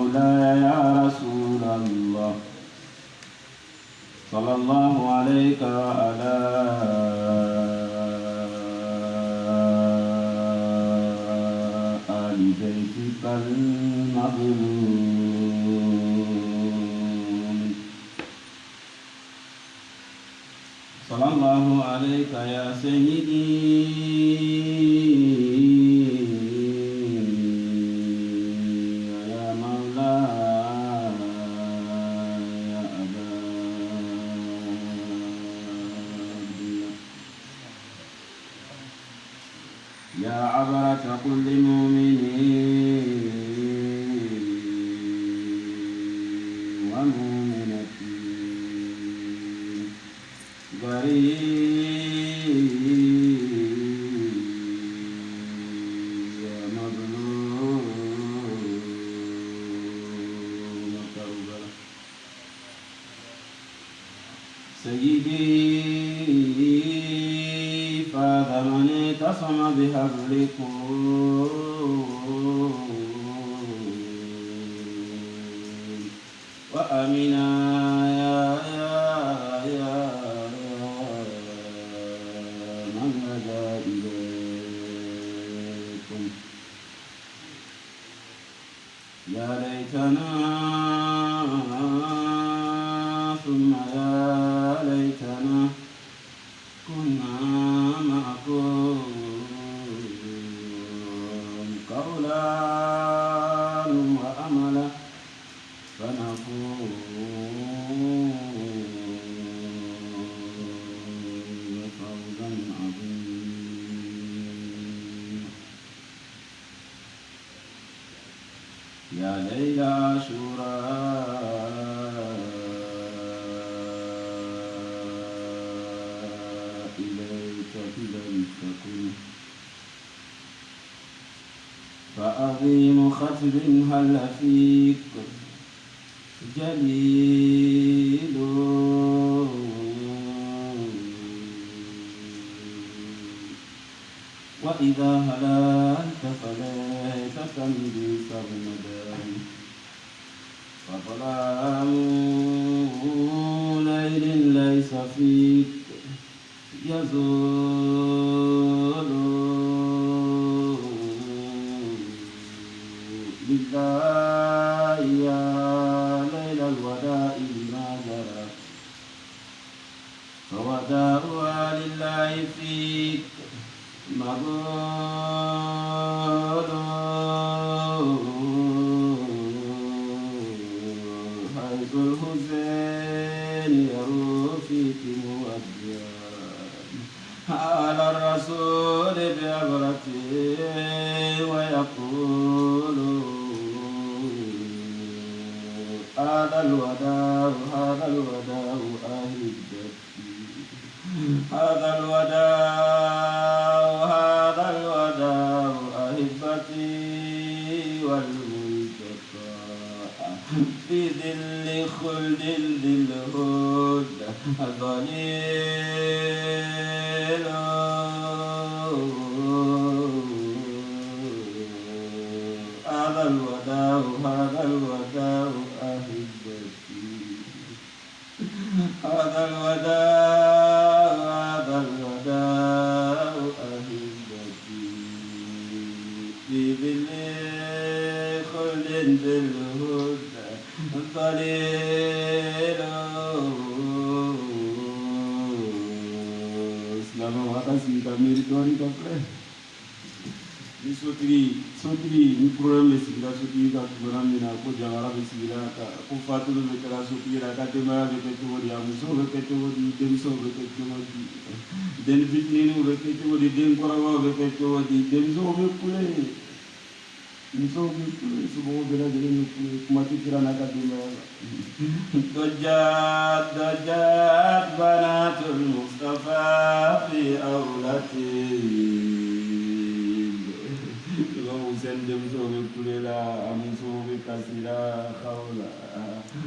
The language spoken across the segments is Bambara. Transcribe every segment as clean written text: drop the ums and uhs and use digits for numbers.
مولاي يا رسول الله صلى الله عليك وعلى آل بيتك المظلوم صلى الله عليك يا سيدي يا عبرة كل مؤمن ومؤمنة غريب ومظلوم كربلاء سيدي فاذا من اعتصم بحبلكم وأمنا يا من لجأ إليكم يا ليتنا ثم يا ليتنا كنا معكم قولا وأملا فنفوز فوزا عظيما يا ليل عاشوراء إليك لم تكن فعظيم خطب هل فيك جليل وإذا هللت فليت تمضي سرمدا فظلام ليل ليس فيك يزول بالله يا ليل الوداع لما جرى فوداعها لله فيك مقول حيث الحسين يروى فيك مودعا على الرسول بعبرته ويقول هذا الوداع أهدتي هذا الوداع أحبتي والملتقى في ظل خلد ذي الهدى ظليل هذا الوداع أحبتي هذا الوداع أحبتي في ظل خلد ذي الهدى ظليل selama wakasi kami ritual kapre ni sotri ni problem sila sotri ka kubaram na ko jawara sila ka ko fatul me kala sotri ra ka te mara be to wori amuso be to wori dem so be to wori den bitni no be to wori den korawa be to wori dem so be kule Insya Allah semua bela jadi mati kirana kadima. Dajjal banatul Mustafa fi aulati. Kalau usen jam sore kulela, amin sore kasira khawla.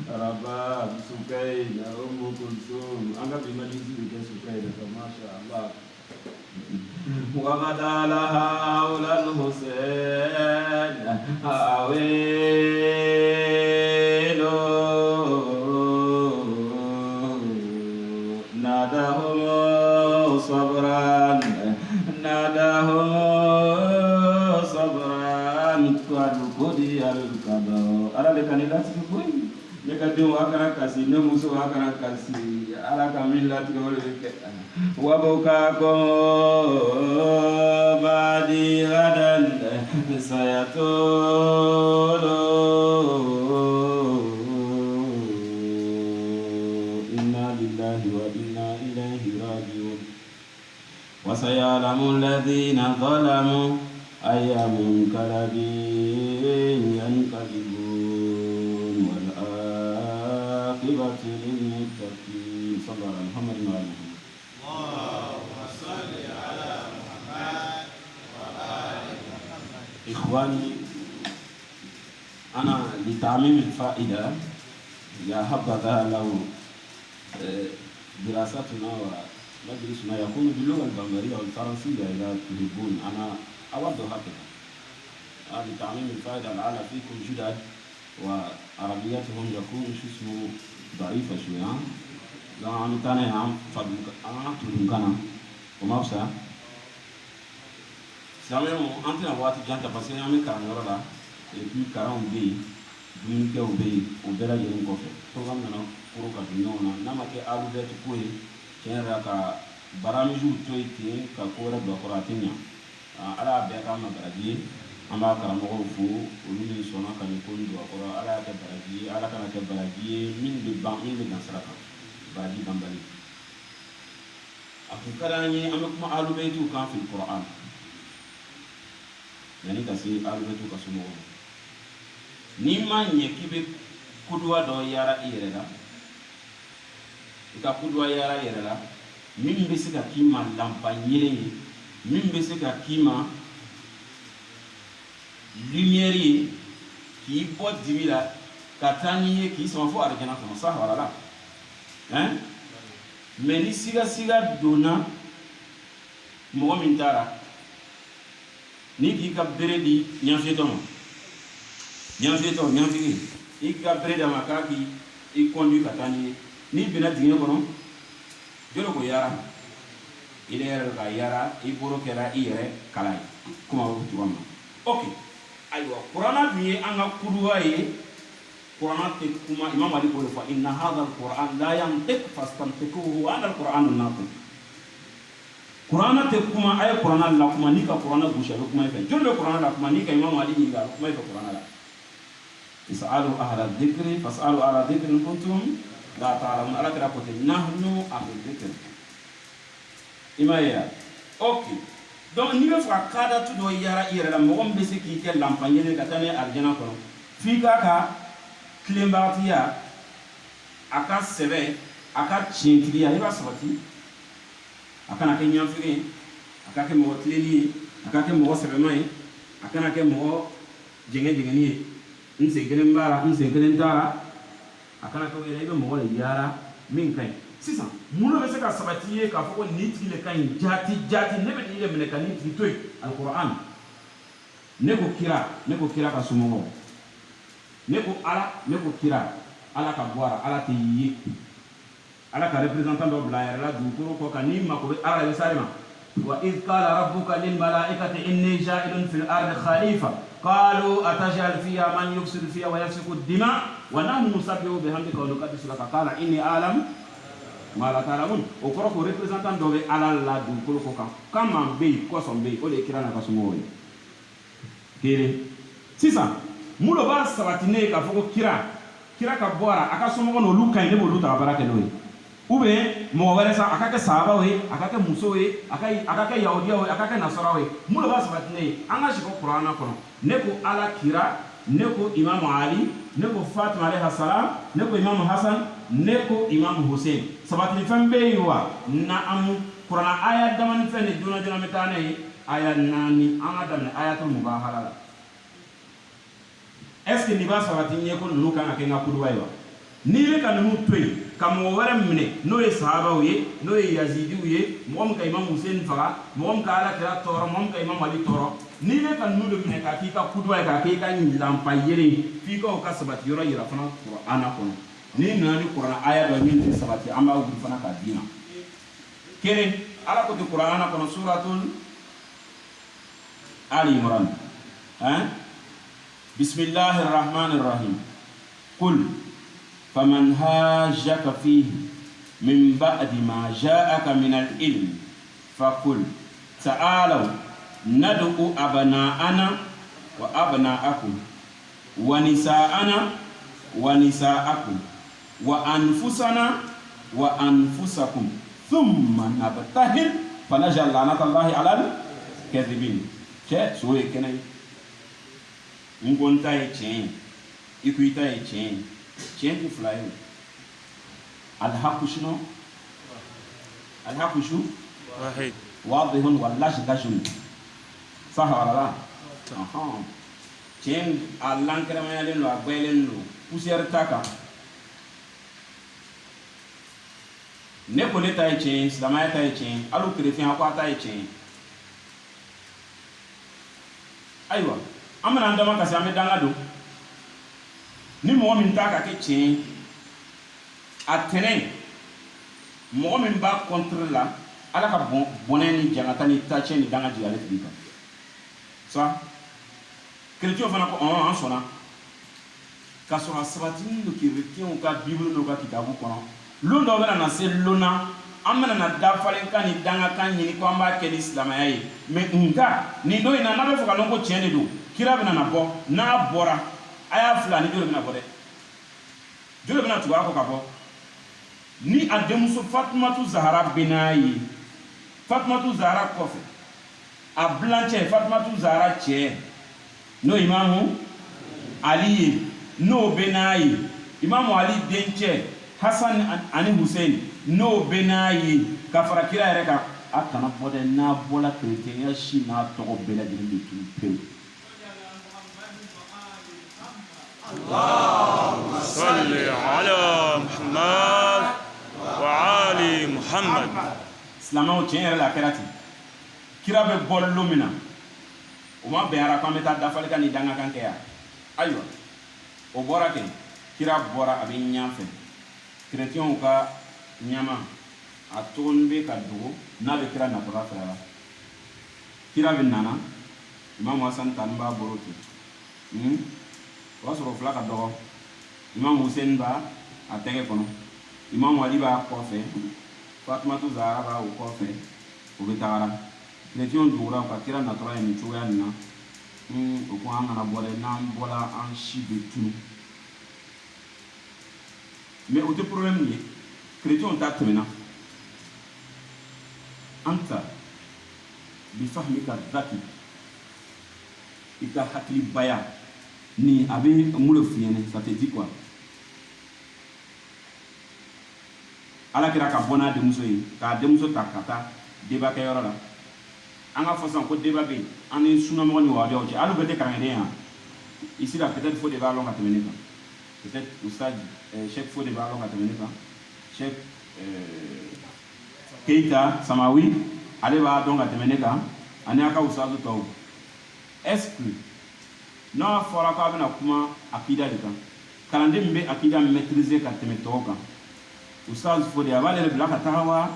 Rabab sukai, Ummu Kulsum. Anggap lima dizi dia sukai, masya Allah. وغدا لها أولى الحسين قضي القضاء على لك نلات كوي لكن وأكرا كسي نموس وأكرا كسي على كامل لا تقول لك وبكاكم بعدي غدا سيطول إنا لله وإنا إليه راجعون وسيعلم الذين ظلموا أي منقلب ينقلبون والعاقبة للمتقين صلى الله على محمد وعلى محمد. اللهم صل على محمد وآل محمد. إخواني أنا لتعميم الفائدة يا حبذا لو دراستنا ومجلسنا يكون باللغة البنغالية والفرنسية إذا تحبون. أنا أود هكذا لتعميم الفائدة لعل فيكم جدد وعربيتهم يكون شو اسمه ضعيفة شوية. لا أنا تاني عم فضلك أنا أطلب كنا وما بسا سامعوا أنتنا وقت جانتا بس يامي كارنورا لا يبي كارون بي دون كيو بي وبلا يرين كوفي توغام نانا فروكا دنيونا نما كي ألو بيت كوي كينرا كا برامجو توي كي كاكورا دوكوراتينيا على بيتا ما برادي أما كارنورا فو ولوني سونا كاني كون دوكورا على كبرادي على كنا كبرادي من ببان من بنسرقا برادي بامبالي أفكارني أمكما ألو بيتو كان في القرآن yani kasi albetu kasumo ni manye kibe kudwa do yara irela ika kudwa yara irela min bisika kima lampa nyire min bisika kima lumière ki bo dibila katani ki sama fo arjana ko sa wala hein mais ni siga dona mo min tara ni ki ka bere di nyanfeto i ka bere da makaki i conduit katani ni bina dinge kono jolo ko yara ile ka yara i boro kera i yere kalai kuma wo tuwama okay aywa qur'ana biye anga kuduwa ye qur'ana te kuma imam ali ko fa inna hadha alquran la yantiq fastamtikuhu ala alquran an-natiq Qur'ana te kuma ay Qur'ana la kuma ni ka Qur'ana busha kuma fa jolle Qur'ana la kuma ni ka imam ali ni ga kuma fa Qur'ana la isalu ahla dhikri fasalu ala dhikri kuntum la ta'lamun ala kira kote nahnu ahli dhikri imaya okay donc ni fa kada tu do yara ira la mo be se ki ke lampanye ne katane aljana ko fi ka klembatiya aka sebe aka chintiya iba sabati akana ke nyamfiri akake mo tleli akake mo sebemai akana ke mo jenge ni nse gelen bara nse gelen dara akana ko yele be mo le yara min kai sisa muno be se ka sabatiye ka foko niti le kan jati ne be ile mene kan niti toy alquran ne ko kira ka sumo ne ko kira ala ka boara ala te yi ala ka représentant do bla la du ko kani mako ala salima wa id qala rabbuka lil malaikati inni ja'ilun fil ardi khalifa qalu atajal fiha man yufsidu fiha wa yasfiku ad-dima wa nahnu nusabbihu bihamdika wa nuqaddisu laka qala inni a'lam ma la ta'lamun o ko représentant do ala la du ko kama be ko so be o le kirana ka sumo kire sisa mulo ba sabatine ka foko kira ka boara aka sumo no luka ine bo luta baraka no ube mo wala sa akake sahaba we akake muso we akake yahudiya we akake nasara we mulo ba sabatine anga shiko qur'ana kono neko ala kira neko imam ali neko fatima alayha salam neko imam hasan neko imam hussein sabatine fambe yiwa na am qur'ana aya daman fene duna metane aya nani anga damne ayatul mubahala est-ce que ni ba sabatine ko nuka akake ngakudwa yiwa ni le kan nu toy kam wo wara mine no ye sahaba ye no ye yazidi ye mom ka imam hussein faga mom ka ala kira toro mom ka imam ali toro ni le kan nu le mine ka ki ka kudwa ka ki ka ni lampa yere fi ko ka sabati yoro yira fana qur'ana kono ni nani qur'ana aya do min sabati amba wu fana ka dina kere ala ko qur'ana kono suratul ali imran Bismillahir Rahmanir Rahim. Qul faman hajjaka fihi min ba'di ma ja'aka min al-ilm faqul ta'alu nad'u abna'ana wa abna'akum wa nisa'ana wa nisa'akum wa anfusana wa anfusakum thumma nabtahil fanaj'al la'natallahi 'alal kadhibin. Che soye kenay ngonta e chen ikuita e chen ku fly al-haqushno al-haqushu واحد واضح والله داشن صح ولا لا chen allan krama yalen lo agbelen lo poussière taka ne ko ne tay chen islamaya tay chen alu chrétien akwa tay chen aywa amana ndama kasi ame danga do ni mo min taka ke chen atene mo min ba contre la ala ka boneni jangata ni tache ni danga di ale tibika ça chrétien fana ko en sona ka so asabati ndo chrétien ka bible no ka kitabu kono londo bana na se lona amana na dafalen kan ni danga kan ni ko amba ke islam ay me nka ni do ina na be foka lonko chene do kira bana na bo na bora aya fulani do bana bode do bana tuwa ko ka bo ni ademuso Fatimatu Zahra benayi Fatimatu Zahra kofe a blanche Fatimatu Zahra che no imamu Ali no benayi imamu Ali denche Hassan ani Hussein no benayi kafara kira yɛrɛ ka a kana bɔ dɛ n'a bɔla chrétien si n'a tɔgɔ bɛɛ lajɛlen bɛ tunu pewu. اللهم صل على محمد وعلى محمد. Silamɛw tiɲɛ yɛrɛ la a kɛra ten kira bɛ bɔ don min na o ma bɛn ara k'an bɛ taa dafali ka ni dangakan kɛ yan ayiwa o bɔra kɛ kira bɔra a bɛ ɲɛfɛ chrétienw ka ɲama a tɔgɔnin bɛ ka dogo n'a bɛ kira natɔla fɛ la kira bɛ nana Imam Hasan tani b'a bolo ten o y'a sɔrɔ fila ka dɔgɔ Imam Hussein b'a a tɛgɛ kɔnɔ Imam Ali b'a kɔfɛ Fatimatu Zahra b'a o kɔfɛ o bɛ tagara chrétienw dugura ka kira natɔla ye nin cogoya nin na o ko an kana bɔ dɛ n'an bɔla an si bɛ tunu mais o tɛ problème ye chrétienw ta tɛmɛna anta bifahmika dhaki i ka hakilibaya ni a bɛ mun de f'i ɲɛna ça te dit quoi ala kira ka bɔ n'a denmuso ye k'a denmuso ta ka taa débat kɛyɔrɔ la an ka fɔ sisan ko débat bɛ yen an ni sunamɔgɔ ni wahabiyaw cɛ hali u bɛɛ tɛ karankɛden yan ici là peut-être fo de b'a lɔn ka tɛmɛ ne kan peut-être oustaz Cheikh fo de b'a lɔn ka tɛmɛ ne kan Cheikh Keita Samawi ale b'a dɔn ka tɛmɛ ne kan ani a ka ustazu tɔw est-ce que n'a fɔra k'a bɛna kuma akida de kan kalanden min bɛ akida maîtriser ka tɛmɛ tɔw kan ustaz fo de a b'ale de bila ka taga wa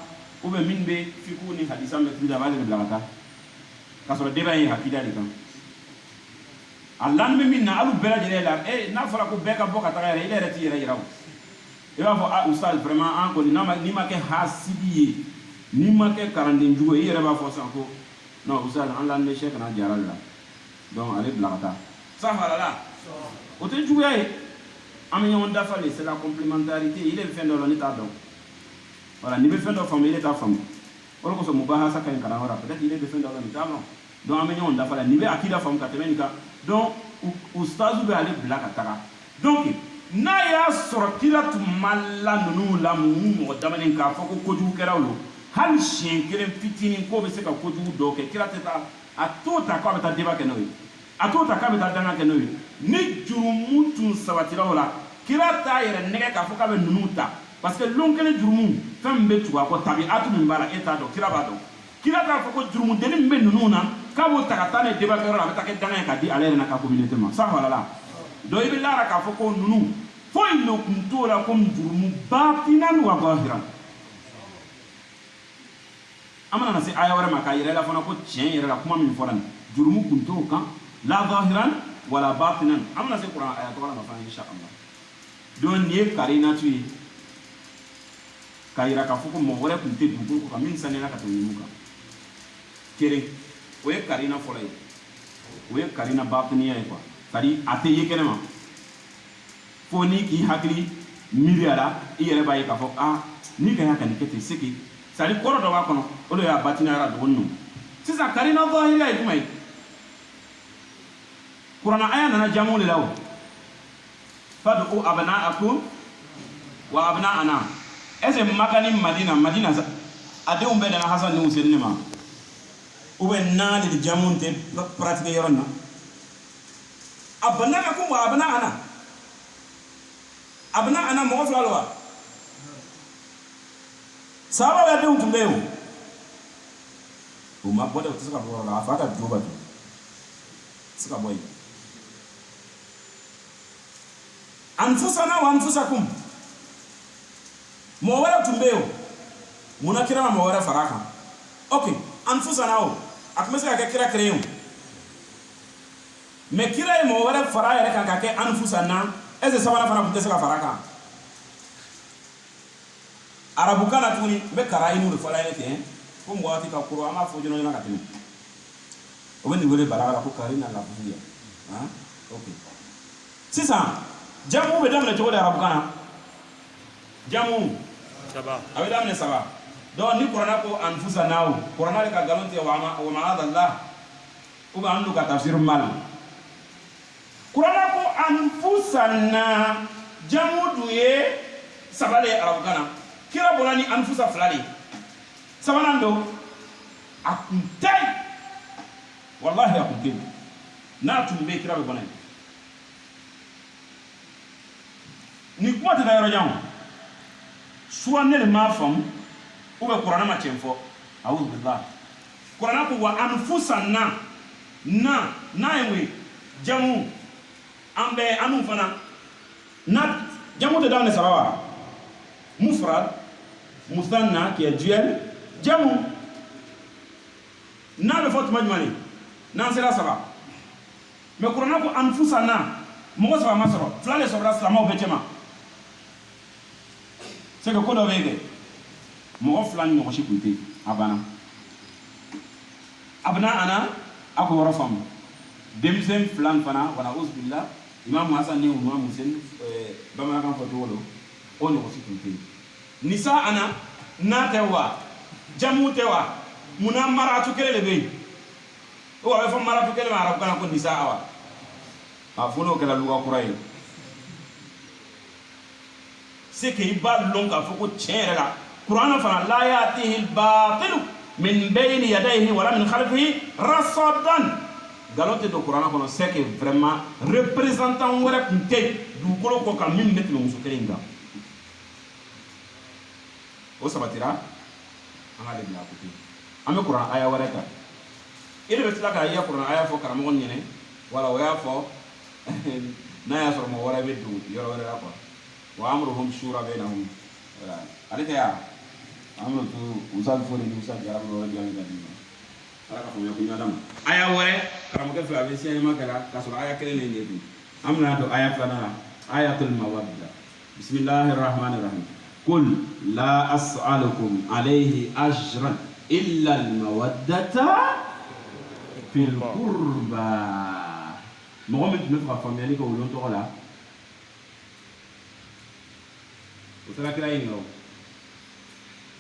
ou bien min bɛ fiqhu ni hadisa maîtriser a b'ale de bila ka taa k'a sɔrɔ débat ye akida de kan a lan bɛ min na hali bɛɛ lajɛlen la n'a fɔra ko bɛɛ ka bɔ ka taga yɛrɛ ile yɛrɛ t'i yɛrɛ yira o i b'a fɔ ah ustaz vraiment an kɔni n'i ma kɛ hasidi ye n'i ma kɛ kalanden jugu ye i yɛrɛ b'a fɔ sisan ko non ustaz an lan bɛ Cheikh na jara la donc ale bila ka taa sahalala o tɛ juguya ye an bɛ ɲɔgɔn dafa de c'est la complémentarité ile bɛ fɛn dɔ la ne t'a dɔn voilà n'i bɛ fɛn dɔ faamu ile t'a faamu o de kosɔn mubahasa ka ɲi kalan wɛrɛ peut-être ile bɛ fɛn dɔ la nin t'a dɔn donc an bɛ ɲɔgɔn dafa la n'i bɛ akida faamu ka tɛmɛ nin kan donc ustaz bɛ ale bila ka taga donc n'a y'a sɔrɔ kira tun ma la ninnu la mɔgɔ damanin k'a fɔ ko kojugu kɛra o hali siɲɛ kelen fitinin k'o bɛ se ka kojugu dɔw kɛ kira tɛ taa a t'o ta k'a bɛ taa débat kɛ n'o ye a t'o ta k'a bɛ taa danga kɛ n'o ye ni jurumu tun sabatira o la kira t'a yɛrɛ nɛgɛ k'a fɔ k'a bɛ ninnu ta parce que lon kelen jurumu fɛn min bɛ tugu a kɔ tabi atu min b'a la e t'a dɔn kira b'a dɔn kira t'a fɔ ko jurumudeni min bɛ ninnu na k'a b'o ta ka taa n'a ye débat kɛyɔrɔ la a bɛ taa kɛ danga ye k'a di ale yɛrɛ n'a ka communauté ma sa halala donc i bɛ lara k'a fɔ ko ninnu foyi le tun t'o la comme jurumu batinan wa zahiran an bɛna na se aya wɛrɛ ma k'a yɛrɛ la fana ko tiɲɛ yɛrɛ la kuma min fɔra nin jurumu tun t'o kan la zahiran wala batinan amna se Quran aya to wala ma fa insha Allah don ni karina tu kayira ka fuko mo wala kun te dugu ko min sanena ka to yimuka kere o ye karina fola ye o ye karina batiniya ye quoi kadi ate yekene ma fo ni ki hakili miriala i yere ba ye ka fo ni ka ya kan kete seki sari koro do ba kono o do ya batina ra do wonno sisa karina zahiriya ye kumai Qur'an aya nana jamu le lawo fadu abna'akum wa abna'ana ese makani Madina ade umbe dana Hasan ni Hussein ma ube nali di jamu te pratique yoronna abna'akum wa abna'ana mo fla lwa saba ya de umbe yo uma boda tsaka bora afata joba tu tsaka boy anfusana wa anfusakum mo wara tumbeo muna kira mo wara faraka okay anfusana o akmesa ka kira kreyo me kira mo wara faraya reka ka ke anfusana eze sabana fana kutesa ka faraka arabu kana tuni be karai mu fala ne te ko mo ati ka kuro ama fo jono na ka tuni o ben wele balaga ko karina la buya okay sisa jamu be damne to da arabu kana jamu saba awe damne saba do ni qur'ana ko anfusana o qur'ana le ka galonte wa ma'adallah uba andu ka tafsir mal qur'ana ko anfusana jamu duye sabale arabu kana kira bolani anfusa fulani sabanando akuntai wallahi akuntai na tumbe kira be bonai ni kuma ta yoro jamu suwanne le ma fam ou be Qur'an ma tienfo a'udhu billah Qur'an ko wa anfusana na enwe jamu ambe anu fana na jamu te dawne sabawa mufrad muthanna qui est duel jamu na be fot majmani na sera saba mais Qur'an ko anfusana mo saba masoro flale sobra salama o betema c'est que ko do wege mo flani mo shikunte abana ana ako wara fam demsen flan fana wala uzbillah imam hasan ni imam Hussein bama kan foto wolo on ko shikunte nisa ana na tewa jamu tewa muna maratu kele be o wa fa maratu kele ma arab kana ko nisa awa afuno kala luga kurai c'est que ibad longa foko tcherela Qur'an fa la yatihi al-batil min bayni yadayhi wala min khalfihi rasadan galote do Qur'an kono c'est que vraiment représentant wara kunte du kolo ko kam min metti musu kelinga o sabatira anga de bla kuti ame Qur'an aya warata ile betla ka aya Qur'an aya fo karamo nyene wala waya fo na ya so mo wara be du yoro wara ko wa amruhum shura bainahum alita ya amru tu usal fo ni usal ya ro wala jami gadi ala ka fo yo ko adam aya wore karamo ke fa be sey ma kala ka so aya kele ne ngi amna do aya fana ayatul mawadda bismillahir rahmanir rahim qul la as'alukum alayhi ajran illa al mawaddata fil qurba mo met me fa famille ko lon to la o tala kira ino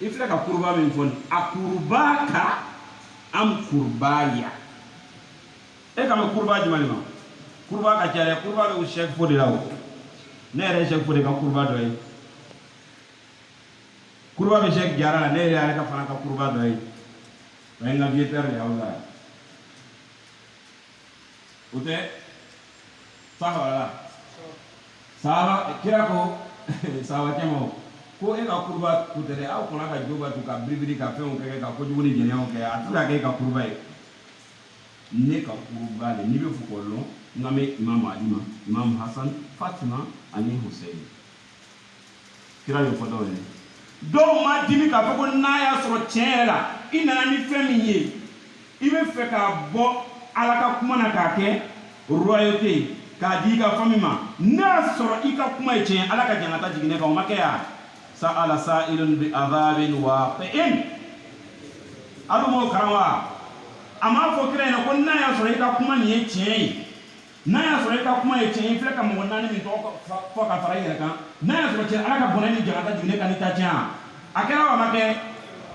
ifla ka kurba min fon akurbaka am kurbaya e kam kurba jumali ma kurba ka tiare kurba be chef fo de lawo ne re chef fo de ka kurba do yi kurba be chef jara ne re ka fana ka kurba do yi way nga vieter ya wala ute sahala saha kira ko sawa kemo ko e ka kurba kutere au kona ka joba tu ka bribiri ka feo ke ka ko juguni jenya o ke atula ke ka kurba e ne ka kurba le ni be fu ko lo ngame imam Adima imam Hassan Fatima ani Hussein kira yo fodo le do ma dimi ka ko na ya so chela ina ni femi ye ibe fe ka bo ala ka kuma na ka ke royauté k'a di ka famille ma n'a sɔrɔ i ka kuma ye tiɲɛ ala ka janata jigin ne kan o ma kɛ ya sa'ala sa'ilun bi adhabin waqi'in alu mo karamwa a m'a fɔ kira ɲɛna ko n'a y'a sɔrɔ i ka kuma nin ye tiɲɛ ye n'a y'a sɔrɔ i ka kuma ye tiɲɛ ye filɛ ka mɔgɔ naani min tɔgɔ fɔ ka fara i yɛrɛ kan n'a y'a sɔrɔ tiɲɛ ala ka bonɛ ni janata jigin ne kan ni ta tiɲɛ a kɛra wa ma kɛ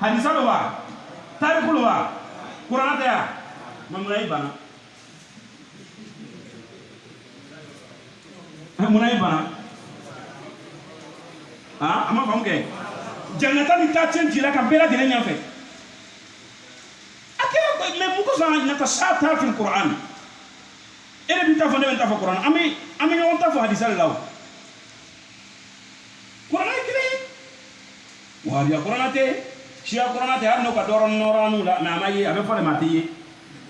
hadisa lo wa tariku lo wa kuranɛ tɛ ya mamuna i bana munna i bana a ma faamu kɛ janata ni ta tiɲɛ jira ka bɛɛ lajɛlen ɲɛfɛ a kɛra mɛ mun kosɔn natashaata fi Qur'an e de bɛ ta fɔ ne bɛ ta fɔ Qur'an an bɛ ɲɔgɔn ta fɔ hadisa de la o Qur'an ye kelen ye wahabiya Qur'an tɛ siya Qur'an tɛ hali n'o ka nɔrɔnu la mɛ a ma ye a bɛ fɔ de ma a tɛ ye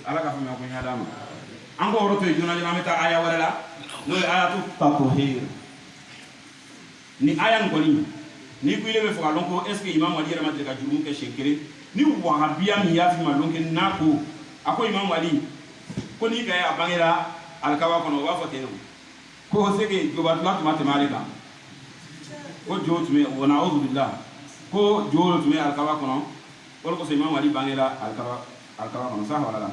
ala ka faamuya ko ɲɛ d'a ma an k'o yɔrɔ to yen joona joona an bɛ taa aya wɛrɛ la n'o ye ayatu tatohir ni aya nin kɔni ni ko ile bɛ fɔ ka dɔn ko est ce que imam Ali yɛrɛ ma deli ka jurumu kɛ siɲɛ kelen ni wahabiya min y'a fi ma dɔn kɛ n'a ko a ko imam Ali ko n'i ka ye a bangera alikawa kɔnɔ o b'a fɔ ten ko c'est que jobatula tun ma tɛmɛ ale kan ko jo tun bɛ wa na'udhu billah ko jo tun bɛ alikawa kɔnɔ o de kosɔn imam Ali bangera alikawa kɔnɔ sa wala la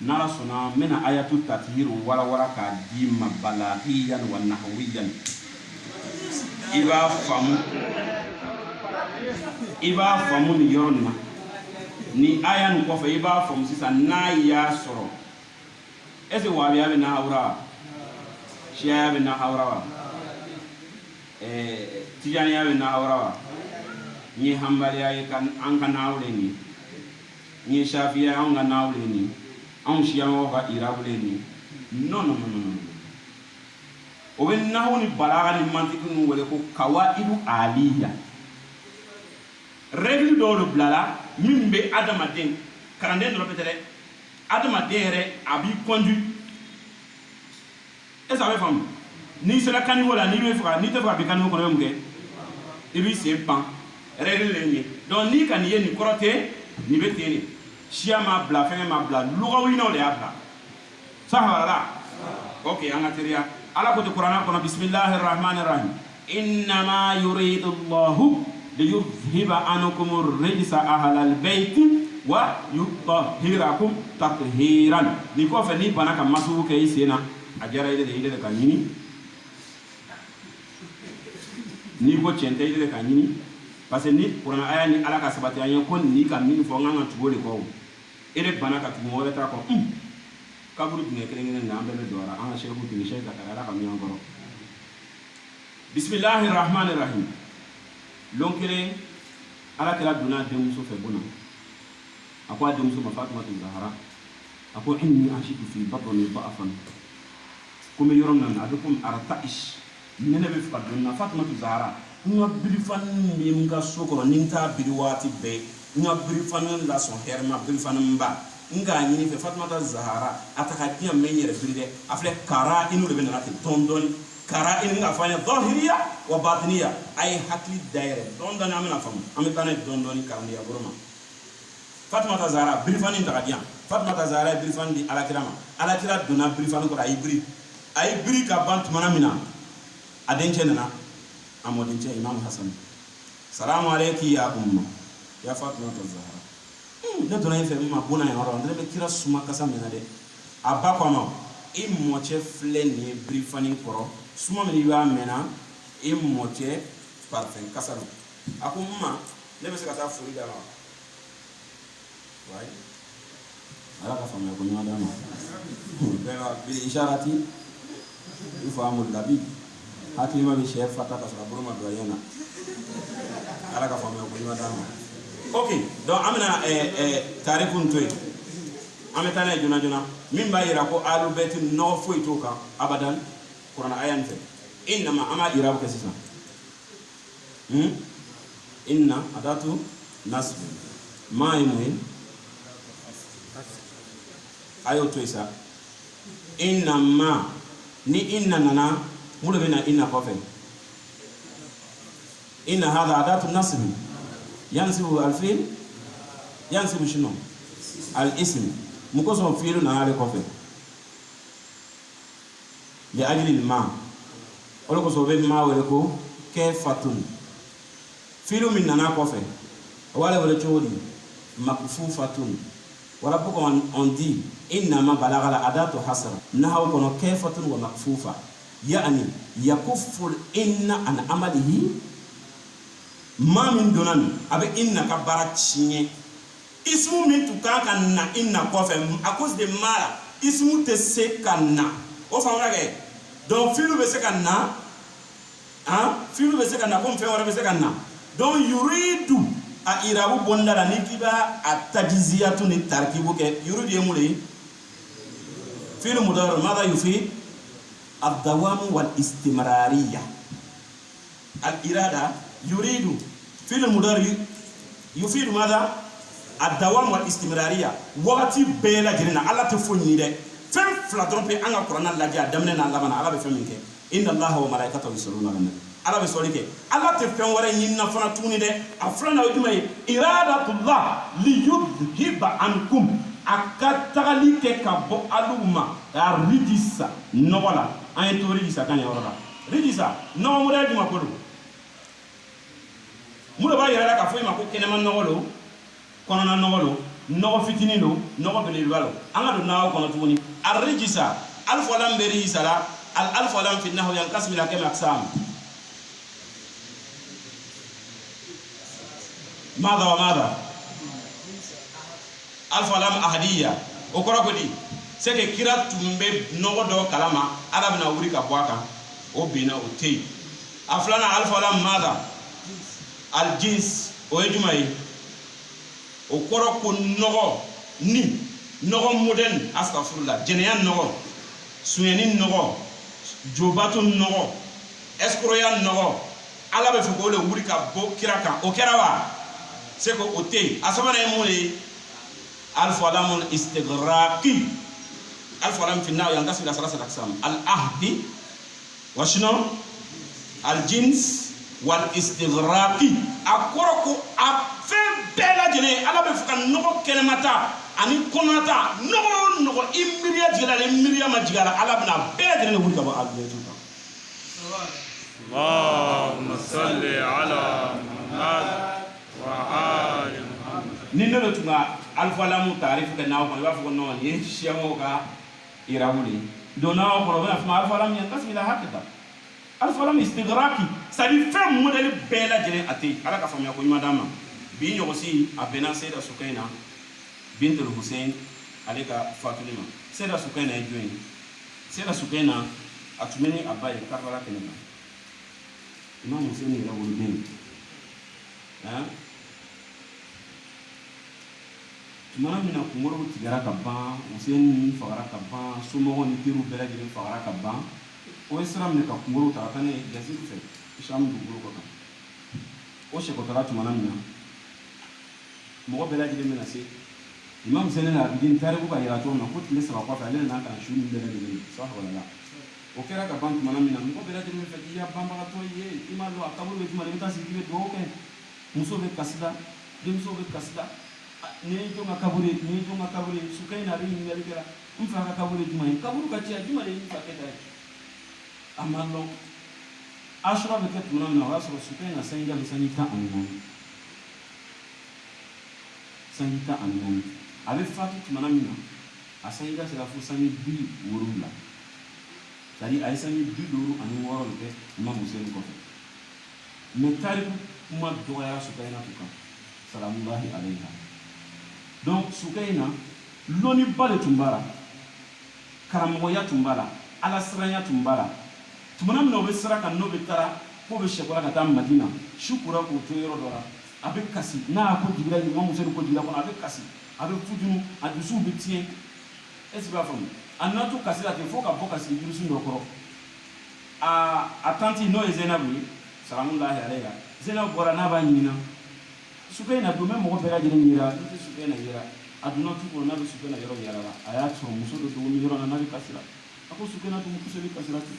n'ala sɔnna n bɛna ayatu tatihir walawala k'a di ma balahiyan wa nahawiyan i b'a faamu nin yɔrɔ nin na ni aya nin kɔfɛ i b'a faamu sisan n'a y'a sɔrɔ est ce que wahabiya bɛ nahawura wa shiyaya bɛ nahawura wa tijaniya bɛ nahawura wa n ye hanbaliya ye an ka nahawure nin n ye shafiya an ka nahawure nin anw siyaŋo ka irabu le ni non o bɛ nahu ni balaga ni mantiki ninnu wele ko kawaidu aliya règle dɔw de bilala min bɛ adamaden kalanden dɔrɔn tɛ dɛ adamaden yɛrɛ a b'i conduit est ce que a bɛ faamu n'i sera caniveau la n'i tɛ fɛ ka bin caniveau kɔnɔ i bɛ mun kɛ i b'i sen pan règle le ye donc n'i ka nin ye nin kɔrɔ tɛ nin bɛ ten de siya ma bila fɛngɛ ma bila lugawinaw de y'a bila sahabala ok an ka teriya ala ko te kuranɛ kɔnɔ bisimilahi rahmani rahim innama yuridu llahu liyudhiba ankum rijsa ahlal bayti wa yutahhirakum tathiran ni kɔfɛ ni bana ka masugu kɛ i sen na a diyara i de ka ɲini ni ko tiɲɛ tɛ i de ka ɲini parce que ni kuranɛ aya ni ala ka sabati an ye ko ni ka min fɔ n kan ka tugu o de kɔ e de bana ka tugu wɛrɛ t'a kɔ kaburu dingɛ kelen na an bɛɛ bɛ don a la an ka seku dingɛ sɛ ka taa ala ka miyan kɔrɔ bisimilahi rahmani rahim lon kelen ala kɛra donna denmuso fɛ bona a ko a denmuso ma fatumatu zahara a ko inni ashiku fi batni da'afan komi yɔrɔ min na a bɛ komi arata'ish nɛnɛ bɛ fɛ ka donna fatumatu zahara n ka birifani bɛ n ka so kɔnɔ ni n t'a biri waati bɛɛ n ka birifani lasɔn hɛrɛ ma birifani ba n k'a ɲini fɛ fatumata zahara a ta ka diɲɛ mɛ n yɛrɛ biri dɛ a filɛ kara inu de bɛ nana ten dɔɔni dɔɔni kara inu k'a fɔ an ye zahiriya wa batiniya a ye hakili dayɛlɛ dɔɔni dɔɔni an bɛna faamu an bɛ taa n'a ye dɔɔni dɔɔni karandiya bolo ma fatumata zahara birifani ta ka diyan fatumata zahara ye birifani di alakira ma alakira donna birifani kɔrɔ a y'i biri ka ban tumana min na a dencɛ nana a mɔdencɛ imam hasan salamu aleyki ya umma ya fatumata zahara ne donna in fɛ min ma bona yen yɔrɔ ne bɛ kira suma kasa min na dɛ a ba ko a ma i mɔcɛ filɛ nin ye birifani kɔrɔ suma min i b'a mɛnna i mɔcɛ parfɛn kasa don a ko ma ne bɛ se ka taa foli d'a ma wayi ala ka faamuya ko ɲuman d'a ma bɛɛ bil isharati yufahamu labib hakilima bɛ sɛ fata ka sɔrɔ a bolo ma don a ɲɛ na ala ka faamuya ko ɲuman d'a ma ok donc an bɛna tariku to yen an bɛ taa n'a ye joona joona min b'a yira ko alubɛti nɔgɔ foyi t'o kan abadan kuranɛ aya nin fɛ innama an b'a yira kɛ sisan inna adatu nasb maa ye mun ye a y'o to yen sa innama ni inna nana mun de bɛ na inna kɔfɛ inna hada adatu nasb yansibu alfil yansibu shino al ism mukoso fiilu na ale kɔfɛ لأجل الماء ولكو صوبي ما ولكو كيفة فيلو من نانا كوفي ولا ولا تشودي مكفوفة وربكم on dit إنما بلغ الأداة حسر نهو كنو كيفة ومكفوفة يعني يكف الإن عن عمله ما من دونان أبي إن كبارات شيني اسمه من تكان كنا إن كوفي أكوز دي مالا اسمه تسكنا وفاونا donc filu be se kanna filu be se kanna comme fe wara be se kanna donc yuridu a irabu bondala nikiba atajiziyatu ni tarkibu ke yuridu yemule filu mudar ماذا يفيد الدوام والاستمرارية الإرادة يريد فيلو مدار يفيد ماذا الدوام والاستمرارية وقتي بلا جرينا على تفوني ده فم فلاتون في أنا قرآن الله جاء دمنا نعلمنا على بفهمك إن الله وملائكته يصلون على النبي على بسولك على تفهم ورا يننا فناتوني ده أفرنا وجمعي إرادة الله ليذهب عنكم أكتغلي كابو ألوما رجيسا نولا أنتو رجيسا كان يورا رجيسا نو مراد ما كلو مولا با يرا كفوي ما كو كنما نولو كوننا نولو نو فيتينينو نو بليلوالو انا دو ناو كونو توني الرجيسا الف ولام بريسا لا الالف ولام في النحو ينقسم الى كم اقسام ماذا وماذا alfa lam ahadiya o kora ko di c'est que kira tumbe nogo do kalama ala bina wuri ka bwaka o bina o tei aflana alfa lam mada al jins o ejumai o kora ko nogo ni nogo moden astaghfirullah jeneyan nogo suyeni nogo jobatu nogo escroyan nogo ala be foko le wuri ka bo kira kan o kerawa c'est que o tei asabana emule ألف ولام الاستغراقي ألف ولام في النار ينقسم إلى ثلاثة أقسام العهد وشنو الجنس والاستغراقي أكوركو أفهم بلا جنيه على بفكر نقول كلماتا أني كوناتا نقول إمريا جيلا إمريا ما جيلا على بنا بلا جنيه نقول كبا أبدا اللهم صل على محمد وآل محمد نينو تما alfa lamu tarifu ke nawo ko wafu no ni shemo ka irawuli do nawo ko ba fa alfa lam yanqasm ila hakika alfa lam istidraki sadi fam model bela jere ati ala ka famya ko madama bi nyogo si abena sayda sukaina bintul hussein alika fatulima sayda sukaina ejoini sayda sukaina atumeni abaye karbala kenema imam hussein ila wulden tumana mina kungoro tigara ka ban Hussein fagara ka ban somogo ni teru bɛɛ lajɛlen fagara ka ban o ye sira minɛ ka kungoro ta ka taa ne Yazid fɛ Isham dugukolo kɔ kan o sɛkɔtara tumana mina mɔgɔ bɛɛ lajɛlen bɛna se Imam Hussein na Abidin tariku ka yira cogo min na ko tile saba kɔfɛ ale nana ka su ni bɛɛ lajɛlen sahawalala o kɛra ka ban tumana mina mɔgɔ bɛɛ lajɛlen bɛ fɛ k'i ya banbagatɔ ye i m'a dɔn a kaburu bɛ tuma i bɛ taa sigi k'i bɛ dugawu kɛ muso bɛ kasi la denmuso bɛ kasi la ni jonga kaburi sukaina ri ngali kera mfa ka kaburi jumai kaburu ka tia jumai mfa keta amallo ashra be ket mona na waso sukaina sanga misanita annon abe fatu tumana mina asanga sira fu sami bi worula tari ay sami bi doru anu woro be Imam Hussein ko fe me tariku ma doya sukaina tuka salamullahi alayha donc sukaina loni bale tumbara karamoya tumbara ala siranya tumbara tumana mno be siraka no be tara ko be shekola kata Madina shukura ko to yoro dora abe kasi na ko dibira ni Imam Hussein ko dibira ko abe kasi abe fujunu adusu be tien esiba fam anatu kasi la te foka boka si dusu ndokoro atanti no ezenabu salamullahi alayha Zainab bora na ba nyina sukaina do même mo bela jere nyira ite sukaina yira aduna tu ko na be sukaina yoro yara la aya so muso do mi yoro na nabi kasira ako sukaina to muso be kasira tu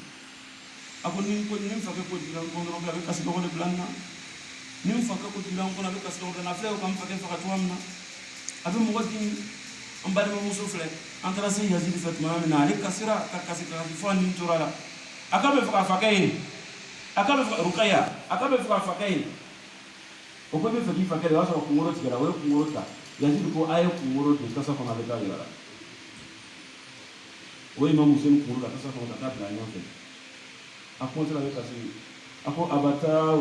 ako ni ko ni fa ko dira ko ngoro be kasira ko de blanna ni fa ko dira ko na be kasira ko na fle ko am fa ke fa to amna abe mo wadi ambare mo muso fle antara sai Yazid fatma min alika sira kakasika fani turala akabe fuka fakai akabe Ruqayya akabe fuka fakai okobe faki fakai wasa kumuro tigara we kumuro ta Yazid ko ayo kumuro to kasa kama beta yara we Imam Hussein kumuro kasa kama ta ta nyofe akon tala we kasi ako abata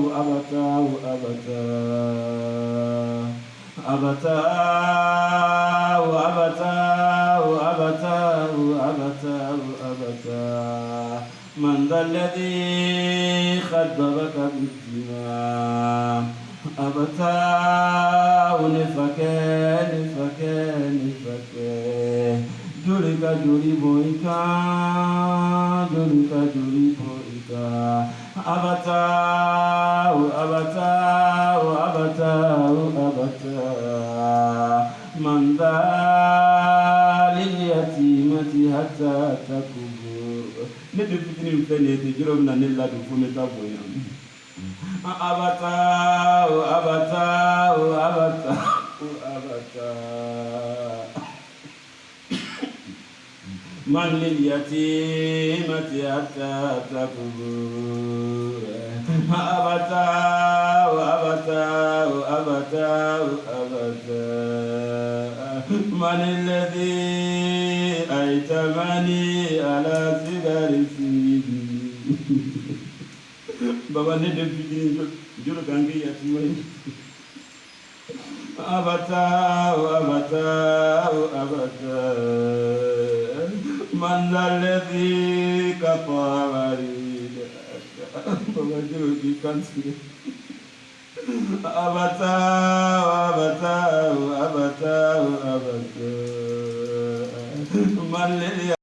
من ذا الذي خدرك بالدماء أبتاه نفكان جرك جري بويكا أبتاه من ذا لليتيمة حتى تكبر ندي فتنين فني تجربنا نلا دفون تابويا أبتاه من لليتيمة حتى تكبر أبتاه من الذي أيتمني على صغر سني بابا ندم في جلو كانجي يتيمين أبتاه من ذا الذي كفى وريدا بابا جلو كي كانسي أبتاه من الذي